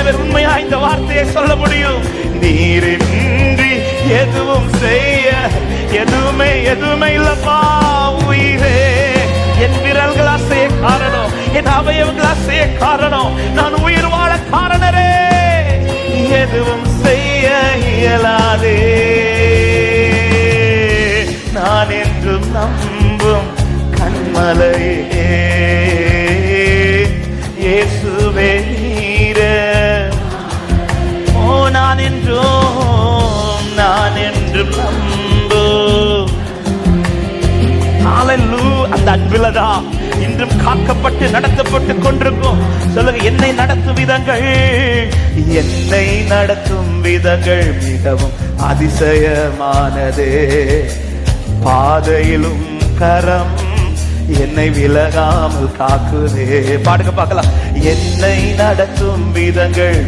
பேர் உண்மையா இந்த வார்த்தையை சொல்ல முடியும்? நீரின்றி எதுவும் செய்ய எதுவுமே இல்லப்பா. உயிரே என் விரல்கள் அசைய காரணம், என் அவயவங்கள் அசைய காரணம், நான் உயிர் வாழ காரணரே. எதுவும் செய்ய இயலாதே. நான் என்றும் நம்பும் கண்மலையே இயேசுவே நீரே. ஓ நான் என்றும் நம்பும். அந்த அன்பிலதான் இன்றும் காக்கப்பட்டு நடத்தப்பட்டு கொண்டிருக்கும். சொல்லுங்க, என்னை நடத்தும் விதங்கள் மிகவும் அதிசயமானதே. பாதையிலும் கரம் என்னை விலகாமல் காக்குதே. பாடுங்க பார்க்கலாம். என்னை நடத்தும் விதங்கள்